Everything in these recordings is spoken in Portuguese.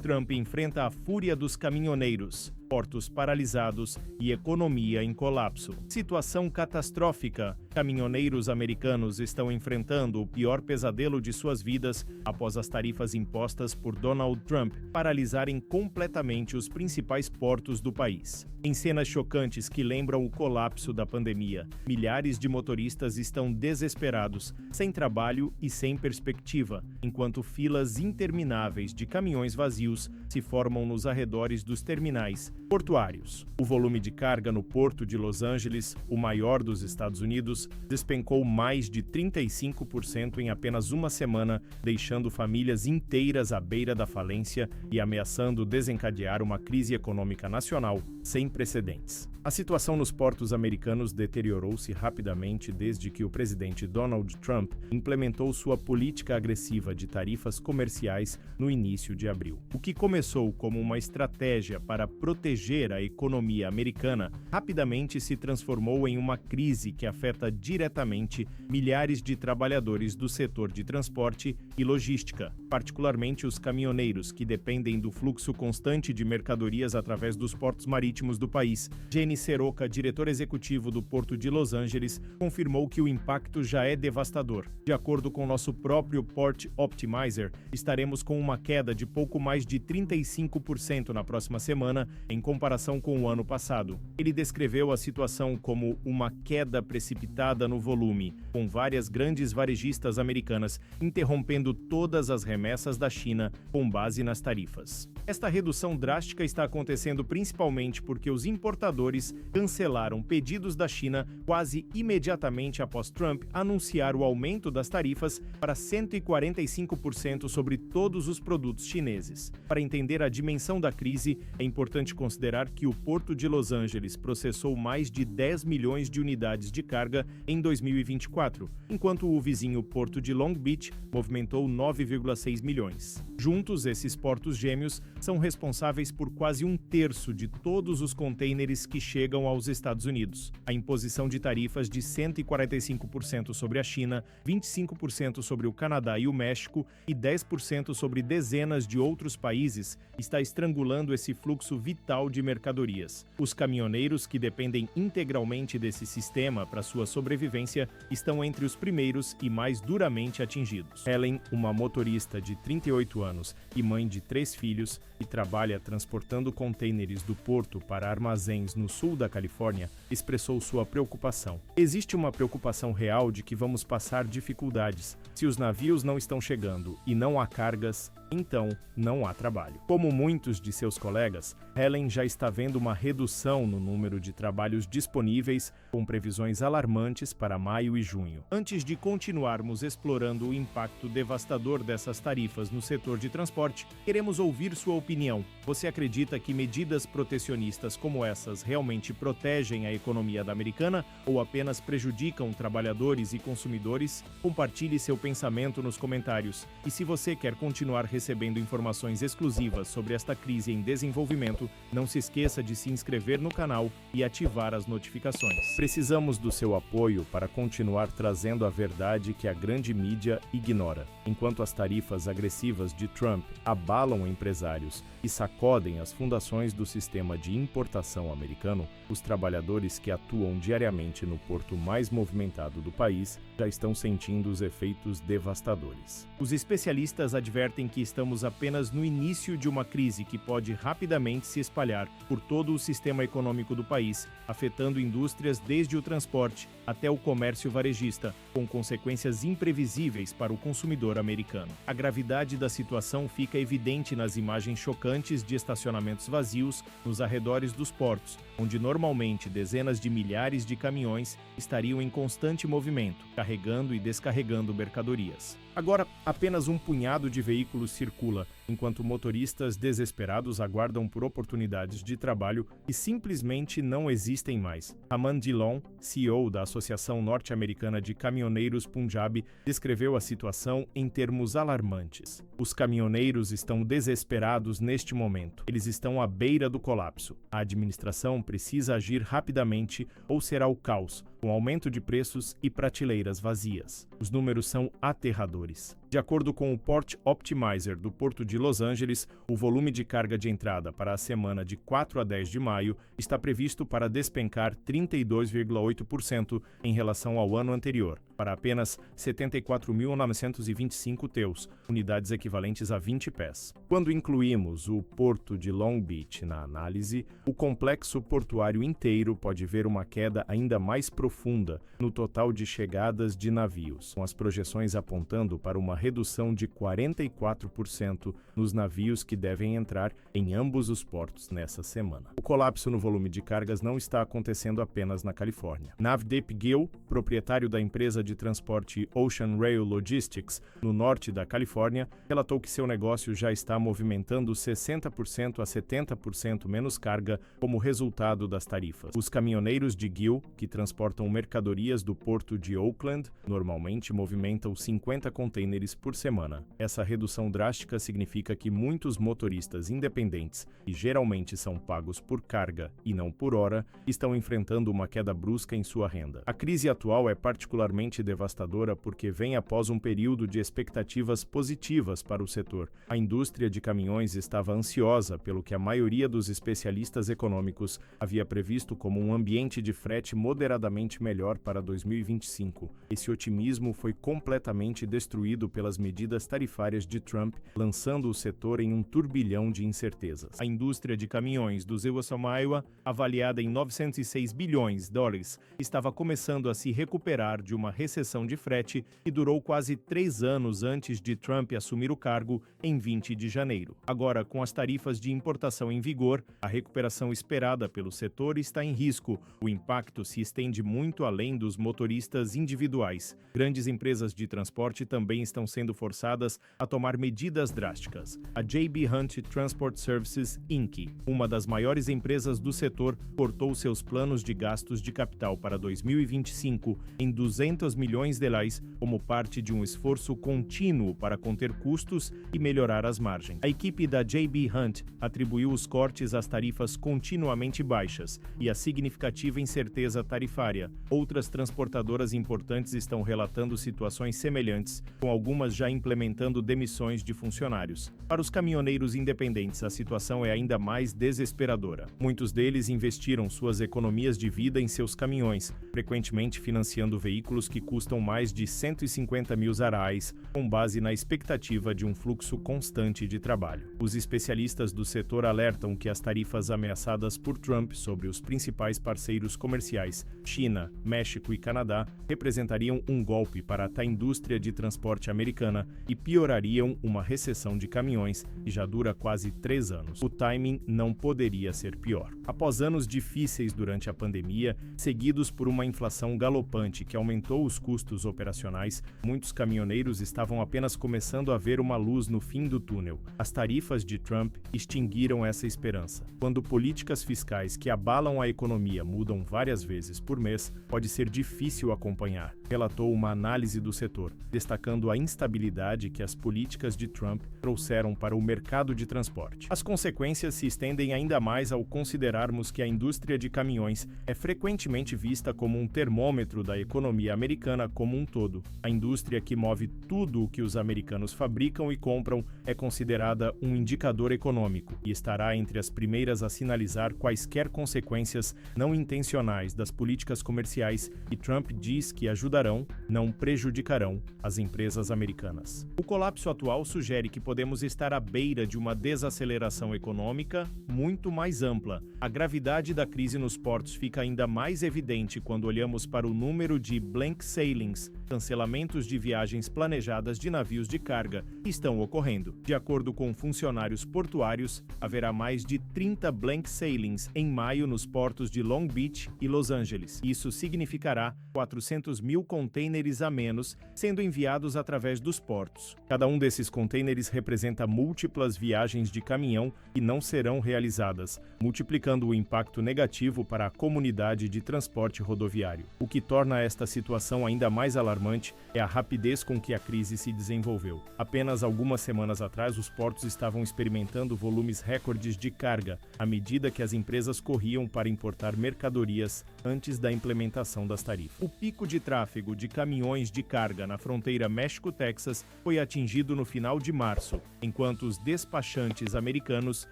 Trump enfrenta a fúria dos caminhoneiros, portos paralisados e economia em colapso. Situação catastrófica. Caminhoneiros americanos estão enfrentando o pior pesadelo de suas vidas após as tarifas impostas por Donald Trump paralisarem completamente os principais portos do país. Em cenas chocantes que lembram o colapso da pandemia, milhares de motoristas estão desesperados, sem trabalho e sem perspectiva, enquanto filas intermináveis de caminhões vazios se formam nos arredores dos terminais portuários. O volume de carga no porto de Los Angeles, o maior dos Estados Unidos, despencou mais de 35% em apenas uma semana, deixando famílias inteiras à beira da falência e ameaçando desencadear uma crise econômica nacional sem precedentes. A situação nos portos americanos deteriorou-se rapidamente desde que o presidente Donald Trump implementou sua política agressiva de tarifas comerciais no início de abril. O que começou como uma estratégia para proteger a economia americana rapidamente se transformou em uma crise que afeta diretamente milhares de trabalhadores do setor de transporte e logística, particularmente os caminhoneiros que dependem do fluxo constante de mercadorias através dos portos marítimos do país. Jenny Seroca, diretor executivo do Porto de Los Angeles, confirmou que o impacto já é devastador. De acordo com nosso próprio Port Optimizer, estaremos com uma queda de pouco mais de 35% na próxima semana, em comparação com o ano passado. Ele descreveu a situação como uma queda precipitada no volume, com várias grandes varejistas americanas interrompendo todas as remessas da China com base nas tarifas. Esta redução drástica está acontecendo principalmente porque os importadores cancelaram pedidos da China quase imediatamente após Trump anunciar o aumento das tarifas para 145% sobre todos os produtos chineses. Para entender a dimensão da crise, é importante considerar que o Porto de Los Angeles processou mais de 10 milhões de unidades de carga em 2024, enquanto o vizinho Porto de Long Beach movimentou 9,6 milhões. Juntos, esses portos gêmeos são responsáveis por quase um terço de todos os contêineres que chegam aos Estados Unidos. A imposição de tarifas de 145% sobre a China, 25% sobre o Canadá e o México e 10% sobre dezenas de outros países está estrangulando esse fluxo vital de mercadorias. Os caminhoneiros, que dependem integralmente desse sistema para sua sobrevivência, estão entre os primeiros e mais duramente atingidos. Helen, uma motorista de 38 anos e mãe de 3 filhos, e trabalha transportando contêineres do porto para armazéns no sul da Califórnia, expressou sua preocupação. Existe uma preocupação real de que vamos passar dificuldades. Se os navios não estão chegando e não há cargas, então não há trabalho. Como muitos de seus colegas, Helen já está vendo uma redução no número de trabalhos disponíveis, com previsões alarmantes para maio e junho. Antes de continuarmos explorando o impacto devastador dessas tarifas no setor de transporte, queremos ouvir sua opinião. Você acredita que medidas protecionistas como essas realmente protegem a economia americana ou apenas prejudicam trabalhadores e consumidores? Compartilhe seu pensamento nos comentários. E se você quer continuar recebendo informações exclusivas sobre esta crise em desenvolvimento, não se esqueça de se inscrever no canal e ativar as notificações. Precisamos do seu apoio para continuar trazendo a verdade que a grande mídia ignora. Enquanto as tarifas agressivas de Trump abalam empresários e sacodem as fundações do sistema de importação americano, os trabalhadores que atuam diariamente no porto mais movimentado do país já estão sentindo os efeitos devastadores. Os especialistas advertem que estamos apenas no início de uma crise que pode rapidamente se espalhar por todo o sistema econômico do país, afetando indústrias desde o transporte até o comércio varejista, com consequências imprevisíveis para o consumidor americano. A gravidade da situação fica evidente nas imagens chocantes de estacionamentos vazios nos arredores dos portos, onde normalmente dezenas de milhares de caminhões estariam em constante movimento, carregando e descarregando mercadorias. Agora, apenas um punhado de veículos circula, enquanto motoristas desesperados aguardam por oportunidades de trabalho que simplesmente não existem mais. Aman Dillon, CEO da Associação Norte-Americana de Caminhoneiros Punjab, descreveu a situação em termos alarmantes. Os caminhoneiros estão desesperados neste momento. Eles estão à beira do colapso. A administração precisa agir rapidamente ou será o caos, com aumento de preços e prateleiras vazias. Os números são aterradores. De acordo com o Port Optimizer do Porto de Los Angeles, o volume de carga de entrada para a semana de 4 a 10 de maio está previsto para despencar 32,8% em relação ao ano anterior, para apenas 74.925 TEUs, unidades equivalentes a 20 pés. Quando incluímos o Porto de Long Beach na análise, o complexo portuário inteiro pode ver uma queda ainda mais profunda no total de chegadas de navios, com as projeções apontando para uma redução de 44% nos navios que devem entrar em ambos os portos nessa semana. O colapso no volume de cargas não está acontecendo apenas na Califórnia. Navdeep Gill, proprietário da empresa de transporte Ocean Rail Logistics, no norte da Califórnia, relatou que seu negócio já está movimentando 60% a 70% menos carga como resultado das tarifas. Os caminhoneiros de Gill, que transportam mercadorias do porto de Oakland, normalmente movimentam 50 contêineres por semana. Essa redução drástica significa que muitos motoristas independentes, e geralmente são pagos por carga e não por hora, estão enfrentando uma queda brusca em sua renda. A crise atual é particularmente devastadora porque vem após um período de expectativas positivas para o setor. A indústria de caminhões estava ansiosa pelo que a maioria dos especialistas econômicos havia previsto como um ambiente de frete moderadamente melhor para 2025. Esse otimismo foi completamente destruído pelas medidas tarifárias de Trump, lançando o setor em um turbilhão de incertezas. A indústria de caminhões do Iowa, avaliada em 906 bilhões de dólares, estava começando a se recuperar de uma recessão de frete que durou quase 3 anos antes de Trump assumir o cargo em 20 de janeiro. Agora, com as tarifas de importação em vigor, a recuperação esperada pelo setor está em risco. O impacto se estende muito além dos motoristas individuais. Grandes empresas de transporte também estão sendo forçadas a tomar medidas drásticas. A J.B. Hunt Transport Services, Inc., uma das maiores empresas do setor, cortou seus planos de gastos de capital para 2025 em 200 milhões de reais como parte de um esforço contínuo para conter custos e melhorar as margens. A equipe da J.B. Hunt atribuiu os cortes às tarifas continuamente baixas e à significativa incerteza tarifária. Outras transportadoras importantes estão relatando situações semelhantes, com algumas já implementando demissões de funcionários. Para os caminhoneiros independentes, a situação é ainda mais desesperadora. Muitos deles investiram suas economias de vida em seus caminhões, frequentemente financiando veículos que custam mais de 150 mil reais, com base na expectativa de um fluxo constante de trabalho. Os especialistas do setor alertam que as tarifas ameaçadas por Trump sobre os principais parceiros comerciais, China, México e Canadá, representariam um golpe para a indústria de transporte americana e piorariam uma recessão de caminhões que já dura quase 3 anos. O timing não poderia ser pior. Após anos difíceis durante a pandemia, seguidos por uma inflação galopante que aumentou os custos operacionais, muitos caminhoneiros estavam apenas começando a ver uma luz no fim do túnel. As tarifas de Trump extinguiram essa esperança. Quando políticas fiscais que abalam a economia mudam várias vezes por mês, pode ser difícil acompanhar, relatou uma análise do setor, destacando a instabilidade que as políticas de Trump trouxeram para o mercado de transporte. As consequências se estendem ainda mais ao considerarmos que a indústria de caminhões é frequentemente vista como um termômetro da economia americana como um todo. A indústria que move tudo o que os americanos fabricam e compram é considerada um indicador econômico e estará entre as primeiras a sinalizar quaisquer consequências não intencionais das políticas comerciais que Trump diz que ajudarão, não prejudicarão, as empresas americanas. O colapso atual sugere que podemos estar à beira de uma desaceleração econômica muito mais ampla. A gravidade da crise nos portos fica ainda mais evidente quando olhamos para o número de blank sailings, cancelamentos de viagens planejadas de navios de carga, que estão ocorrendo. De acordo com funcionários portuários, haverá mais de 30 blank sailings em maio nos portos de Long Beach e Los Angeles. Isso significará 400 mil contêineres a menos sendo enviados através dos portos. Cada um desses contêineres representa múltiplas viagens de caminhão que não serão realizadas, multiplicando o impacto negativo para a comunidade de transporte rodoviário. O que torna esta situação ainda mais alarmante é a rapidez com que a crise se desenvolveu. Apenas algumas semanas atrás, os portos estavam experimentando volumes recordes de carga, à medida que as empresas corriam para importar mercadorias antes da implementação das tarifas. O pico de tráfego tráfego de caminhões de carga na fronteira México-Texas foi atingido no final de março, enquanto os despachantes americanos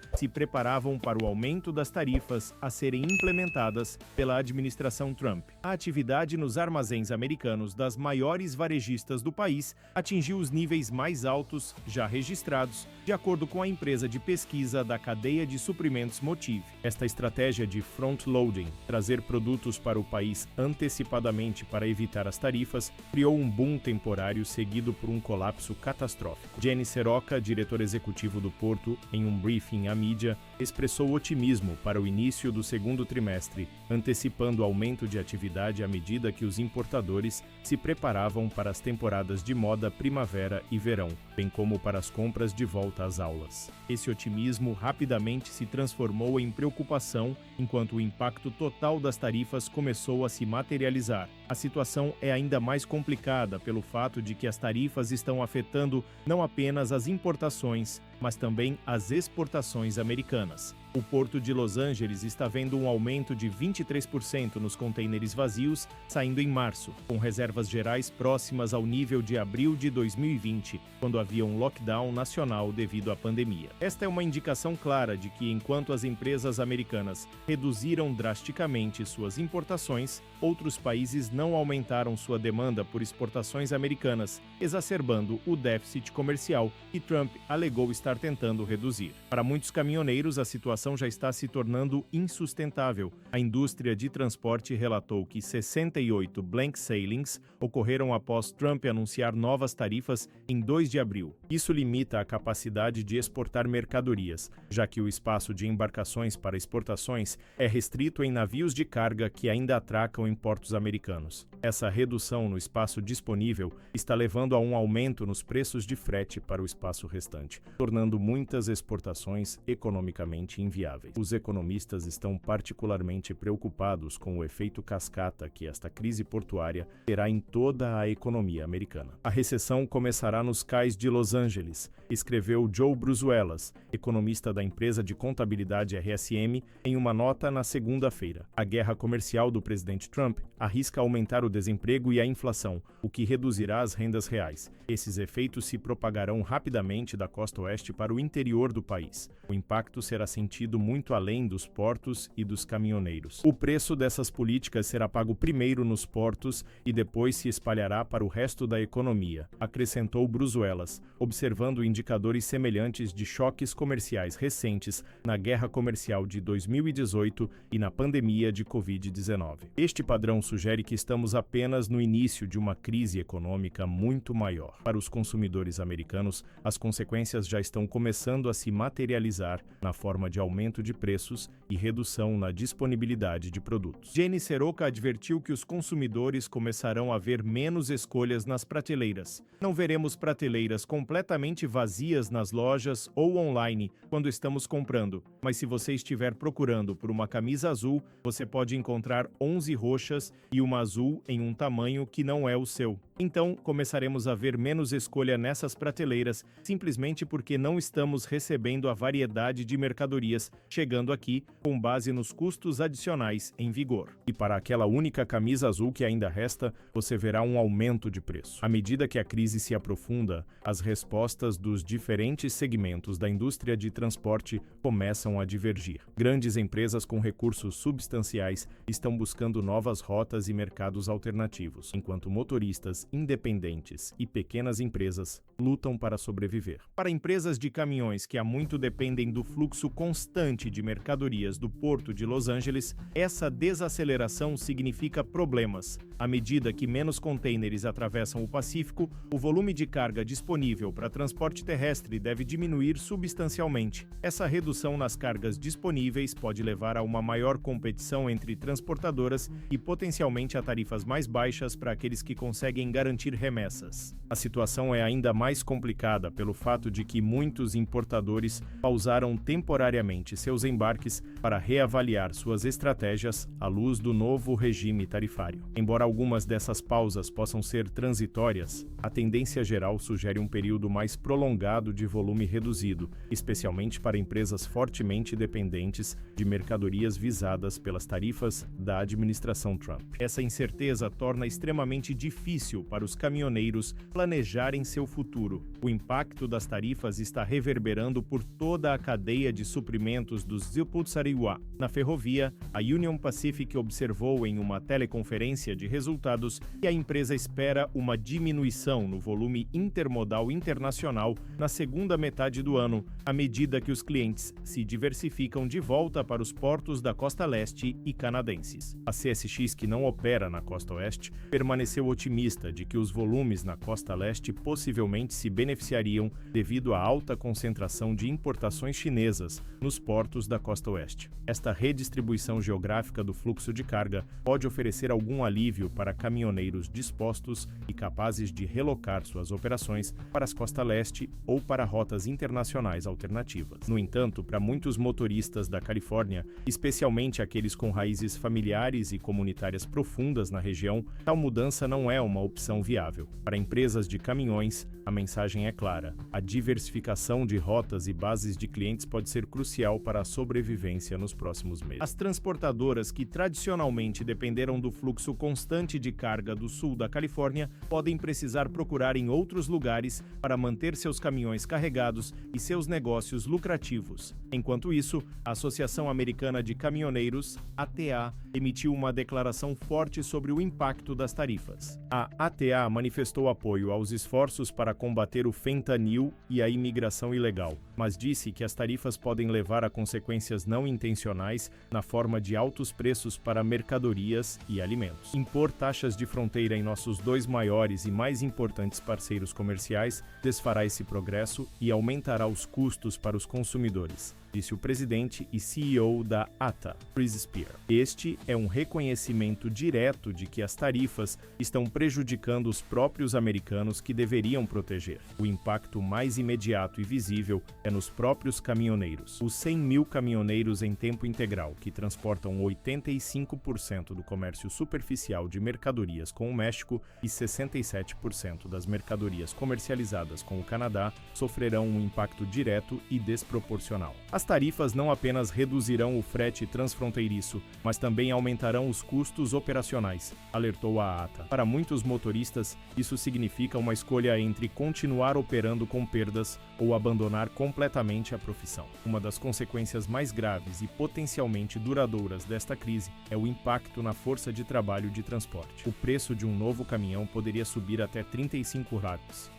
se preparavam para o aumento das tarifas a serem implementadas pela administração Trump. A atividade nos armazéns americanos das maiores varejistas do país atingiu os níveis mais altos já registrados, de acordo com a empresa de pesquisa da cadeia de suprimentos Motive. Esta estratégia de front-loading, trazer produtos para o país antecipadamente para evitar as tarifas, criou um boom temporário seguido por um colapso catastrófico. Jenny Seroca, diretor executivo do porto, em um briefing à mídia, expressou otimismo para o início do segundo trimestre, antecipando aumento de atividade à medida que os importadores se preparavam para as temporadas de moda primavera e verão, bem como para as compras de volta às aulas. Esse otimismo rapidamente se transformou em preocupação enquanto o impacto total das tarifas começou a se materializar. A situação é ainda mais complicada pelo fato de que as tarifas estão afetando não apenas as importações, mas também as exportações americanas. O Porto de Los Angeles está vendo um aumento de 23% nos contêineres vazios saindo em março, com reservas gerais próximas ao nível de abril de 2020, quando havia um lockdown nacional devido à pandemia. Esta é uma indicação clara de que, enquanto as empresas americanas reduziram drasticamente suas importações, outros países não aumentaram sua demanda por exportações americanas, exacerbando o déficit comercial que Trump alegou estar tentando reduzir. Para muitos caminhoneiros, a situação já está se tornando insustentável. A indústria de transporte relatou que 68 blank sailings ocorreram após Trump anunciar novas tarifas em 2 de abril. Isso limita a capacidade de exportar mercadorias, já que o espaço de embarcações para exportações é restrito em navios de carga que ainda atracam em portos americanos. Essa redução no espaço disponível está levando a um aumento nos preços de frete para o espaço restante, tornando muitas exportações economicamente inviáveis. Os economistas estão particularmente preocupados com o efeito cascata que esta crise portuária terá em toda a economia americana. A recessão começará nos cais de Los Angeles, escreveu Joe Brusuelas, economista da empresa de contabilidade RSM, em uma nota na segunda-feira. A guerra comercial do presidente Trump arrisca aumentar o desemprego e a inflação, o que reduzirá as rendas reais. Esses efeitos se propagarão rapidamente da costa oeste para o interior do país. O impacto será sentido muito além dos portos e dos caminhoneiros. O preço dessas políticas será pago primeiro nos portos e depois se espalhará para o resto da economia, acrescentou Brusuelas, observando indicadores semelhantes de choques comerciais recentes na guerra comercial de 2018 e na pandemia de Covid-19. Este padrão sugere que estamos apenas no início de uma crise econômica muito maior. Para os consumidores americanos, as consequências já estão começando a se materializar na forma de aumento de preços e redução na disponibilidade de produtos. Jenny Seroca advertiu que os consumidores começarão a ver menos escolhas nas prateleiras. Não veremos prateleiras completamente vazias nas lojas ou online quando estamos comprando, mas se você estiver procurando por uma camisa azul, você pode encontrar 11 roxas e uma azul em um tamanho que não é o seu. Então, começaremos a ver menos escolha nessas prateleiras, simplesmente porque não estamos recebendo a variedade de mercadorias chegando aqui com base nos custos adicionais em vigor. E para aquela única camisa azul que ainda resta, você verá um aumento de preço. À medida que a crise se aprofunda, as respostas dos diferentes segmentos da indústria de transporte começam a divergir. Grandes empresas com recursos substanciais estão buscando novas rotas e mercados alternativos, enquanto motoristas independentes e pequenas empresas lutam para sobreviver. Para empresas de caminhões que há muito dependem do fluxo constante de mercadorias do Porto de Los Angeles, essa desaceleração significa problemas. À medida que menos contêineres atravessam o Pacífico, o volume de carga disponível para transporte terrestre deve diminuir substancialmente. Essa redução nas cargas disponíveis pode levar a uma maior competição entre transportadoras e potencialmente a tarifas mais baixas para aqueles que conseguem garantir remessas. A situação é ainda mais complicada pelo fato de que muitos muitos importadores pausaram temporariamente seus embarques para reavaliar suas estratégias à luz do novo regime tarifário. Embora algumas dessas pausas possam ser transitórias, a tendência geral sugere um período mais prolongado de volume reduzido, especialmente para empresas fortemente dependentes de mercadorias visadas pelas tarifas da administração Trump. Essa incerteza torna extremamente difícil para os caminhoneiros planejarem seu futuro. O impacto das tarifas está reverberando por toda a cadeia de suprimentos dos Zilputsariwa. Na ferrovia, a Union Pacific observou em uma teleconferência de resultados que a empresa espera uma diminuição no volume intermodal internacional na segunda metade do ano, à medida que os clientes se diversificam de volta para os portos da costa leste e canadenses. A CSX, que não opera na costa oeste, permaneceu otimista de que os volumes na costa leste possivelmente se beneficiariam devido à alta concentração de importações chinesas nos portos da costa oeste. Esta redistribuição geográfica do fluxo de carga pode oferecer algum alívio para caminhoneiros dispostos e capazes de relocar suas operações para as costa leste ou para rotas internacionais alternativas. No entanto, para muitos motoristas da Califórnia, especialmente aqueles com raízes familiares e comunitárias profundas na região, tal mudança não é uma opção viável. Para empresas de caminhões, a mensagem é clara: a diversificação de rotas e bases de clientes pode ser crucial para a sobrevivência nos próximos meses. As transportadoras que tradicionalmente dependeram do fluxo constante de carga do sul da Califórnia podem precisar procurar em outros lugares para manter seus caminhões carregados e seus negócios lucrativos. Enquanto isso, a Associação Americana de Caminhoneiros, ATA, emitiu uma declaração forte sobre o impacto das tarifas. A ATA manifestou apoio aos esforços para combater o fentanil e a imigração ilegal, mas disse que as tarifas podem levar a consequências não intencionais na forma de altos preços para mercadorias e alimentos. Impor taxas de fronteira em nossos dois maiores e mais importantes parceiros comerciais desfará esse progresso e aumentará os custos para os consumidores, disse o presidente e CEO da ATA, Chris Spear. Este é um reconhecimento direto de que as tarifas estão prejudicando os próprios americanos que deveriam proteger. O impacto mais imediato e visível é nos próprios caminhoneiros. Os 100 mil caminhoneiros em tempo integral, que transportam 85% do comércio superficial de mercadorias com o México e 67% das mercadorias comercializadas com o Canadá, sofrerão um impacto direto e desproporcional. As tarifas não apenas reduzirão o frete transfronteiriço, mas também aumentarão os custos operacionais, alertou a ATA. Para muitos motoristas, isso significa uma escolha entre continuar operando com perdas ou abandonar completamente a profissão. Uma das consequências mais graves e potencialmente duradouras desta crise é o impacto na força de trabalho de transporte. O preço de um novo caminhão poderia subir até 35 reais,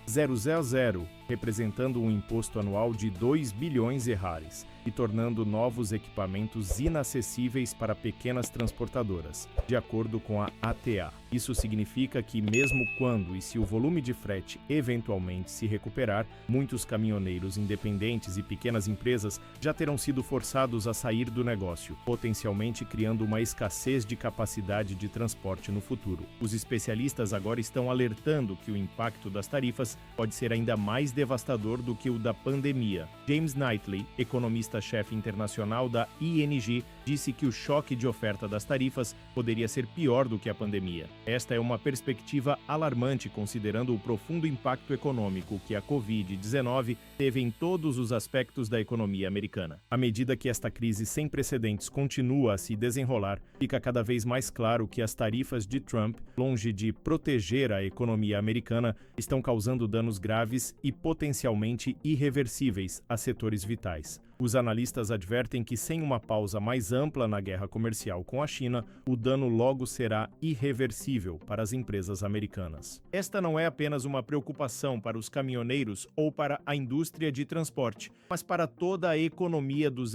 representando um imposto anual de 2 bilhões de reais e tornando novos equipamentos inacessíveis para pequenas transportadoras, de acordo com a ATA. Isso significa que mesmo quando e se o volume de frete eventualmente se recuperar, muitos caminhoneiros independentes e pequenas empresas já terão sido forçados a sair do negócio, potencialmente criando uma escassez de capacidade de transporte no futuro. Os especialistas agora estão alertando que o impacto das tarifas pode ser ainda mais devastador do que o da pandemia. James Knightley, economista-chefe internacional da ING, disse que o choque de oferta das tarifas poderia ser pior do que a pandemia. Esta é uma perspectiva alarmante considerando o profundo impacto econômico que a Covid-19 teve em todos os aspectos da economia americana. À medida que esta crise sem precedentes continua a se desenrolar, fica cada vez mais claro que as tarifas de Trump, longe de proteger a economia americana, estão causando danos graves e potencialmente irreversíveis a setores vitais. Os analistas advertem que sem uma pausa mais ampla na guerra comercial com a China, o dano logo será irreversível para as empresas americanas. Esta não é apenas uma preocupação para os caminhoneiros ou para a indústria de transporte, mas para toda a economia dos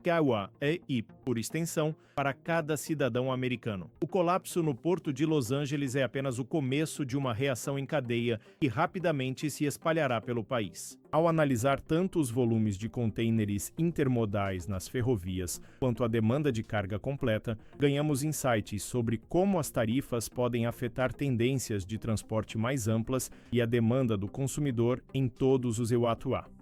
Kawa e, por extensão, para cada cidadão americano. O colapso no porto de Los Angeles é apenas o começo de uma reação em cadeia que rapidamente se espalhará pelo país. Ao analisar tanto os volumes de contêineres intermodais nas ferrovias quanto a demanda de carga completa, ganhamos insights sobre como as tarifas podem afetar tendências de transporte mais amplas e a demanda do consumidor em todos os EUA.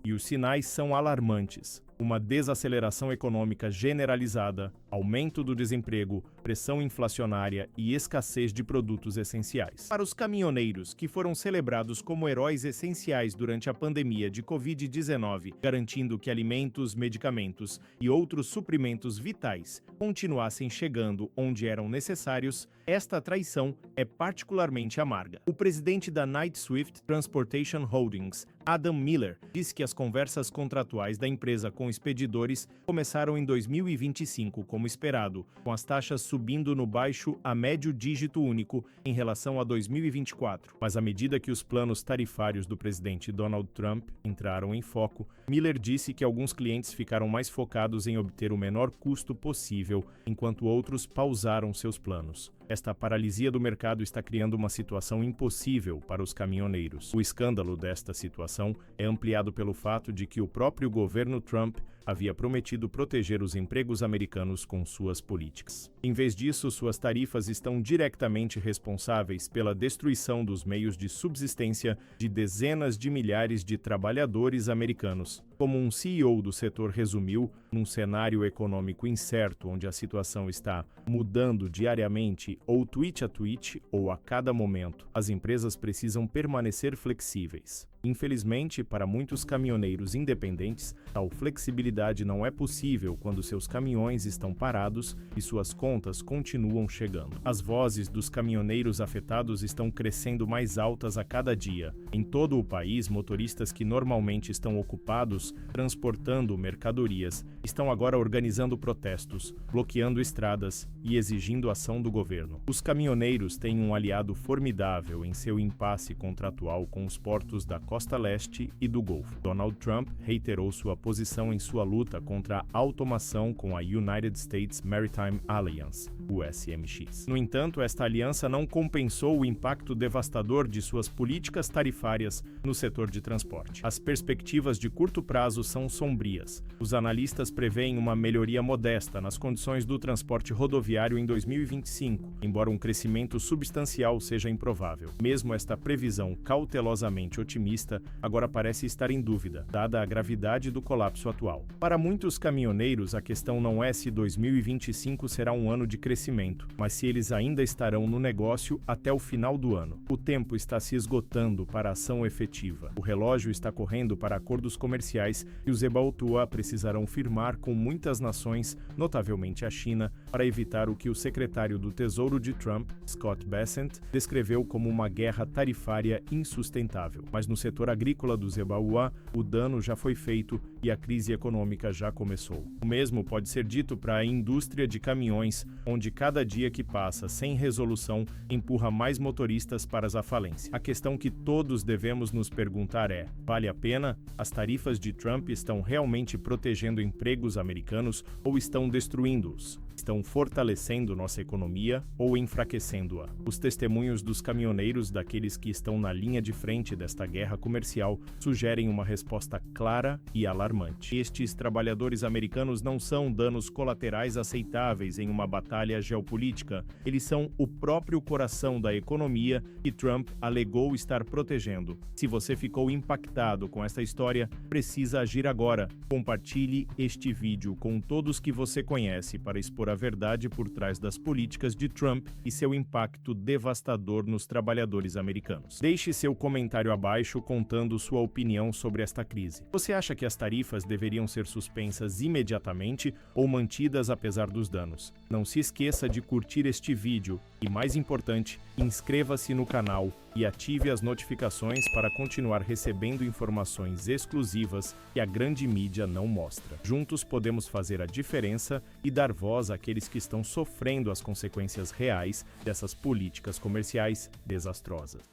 E os sinais são alarmantes. Uma desaceleração econômica generalizada, aumento do desemprego, pressão inflacionária e escassez de produtos essenciais. Para os caminhoneiros, que foram celebrados como heróis essenciais durante a pandemia de Covid-19, garantindo que alimentos, medicamentos e outros suprimentos vitais continuassem chegando onde eram necessários, esta traição é particularmente amarga. O presidente da Knight-Swift Transportation Holdings, Adam Miller, disse que as conversas contratuais da empresa com expedidores começaram em 2025, como esperado, com as taxas subindo no baixo a médio dígito único em relação a 2024. Mas à medida que os planos tarifários do presidente Donald Trump entraram em foco, Miller disse que alguns clientes ficaram mais focados em obter o menor custo possível, enquanto outros pausaram seus planos. Esta paralisia do mercado está criando uma situação impossível para os caminhoneiros. O escândalo desta situação é ampliado pelo fato de que o próprio governo Trump havia prometido proteger os empregos americanos com suas políticas. Em vez disso, suas tarifas estão diretamente responsáveis pela destruição dos meios de subsistência de dezenas de milhares de trabalhadores americanos. Como um CEO do setor resumiu, num cenário econômico incerto onde a situação está mudando diariamente, ou tweet a tweet, ou a cada momento, as empresas precisam permanecer flexíveis. Infelizmente, para muitos caminhoneiros independentes, tal flexibilidade não é possível quando seus caminhões estão parados e suas contas continuam chegando. As vozes dos caminhoneiros afetados estão crescendo mais altas a cada dia. Em todo o país, motoristas que normalmente estão ocupados transportando mercadorias estão agora organizando protestos, bloqueando estradas e exigindo ação do governo. Os caminhoneiros têm um aliado formidável em seu impasse contratual com os portos da Costa Leste e do Golfo. Donald Trump reiterou sua posição em sua luta contra a automação com a United States Maritime Alliance, USMX. No entanto, esta aliança não compensou o impacto devastador de suas políticas tarifárias no setor de transporte. As perspectivas de curto prazo são sombrias. Os analistas preveem uma melhoria modesta nas condições do transporte rodoviário em 2025, embora um crescimento substancial seja improvável. Mesmo esta previsão cautelosamente otimista agora parece estar em dúvida, dada a gravidade do colapso atual. Para muitos caminhoneiros, a questão não é se 2025 será um ano de crescimento, mas se eles ainda estarão no negócio até o final do ano. O tempo está se esgotando para ação efetiva. O relógio está correndo para acordos comerciais e os EUA precisarão firmar com muitas nações, notavelmente a China, para evitar o que o secretário do Tesouro de Trump, Scott Bessent, descreveu como uma guerra tarifária insustentável. Mas no setor agrícola dos EUA, o dano já foi feito e a crise econômica já começou. O mesmo pode ser dito para a indústria de caminhões, onde cada dia que passa sem resolução empurra mais motoristas para a falência. A questão que todos devemos nos perguntar é: vale a pena? As tarifas de Trump estão realmente protegendo empregos americanos ou estão destruindo-os? Estão fortalecendo nossa economia ou enfraquecendo-a? Os testemunhos dos caminhoneiros, daqueles que estão na linha de frente desta guerra comercial, sugerem uma resposta clara e alarmante. Estes trabalhadores americanos não são danos colaterais aceitáveis em uma batalha geopolítica. Eles são o próprio coração da economia que Trump alegou estar protegendo. Se você ficou impactado com esta história, precisa agir agora. Compartilhe este vídeo com todos que você conhece para expor a verdade por trás das políticas de Trump e seu impacto devastador nos trabalhadores americanos. Deixe seu comentário abaixo contando sua opinião sobre esta crise. Você acha que as tarifas deveriam ser suspensas imediatamente ou mantidas apesar dos danos? Não se esqueça de curtir este vídeo e, mais importante, inscreva-se no canal e ative as notificações para continuar recebendo informações exclusivas que a grande mídia não mostra. Juntos podemos fazer a diferença e dar voz àqueles que estão sofrendo as consequências reais dessas políticas comerciais desastrosas.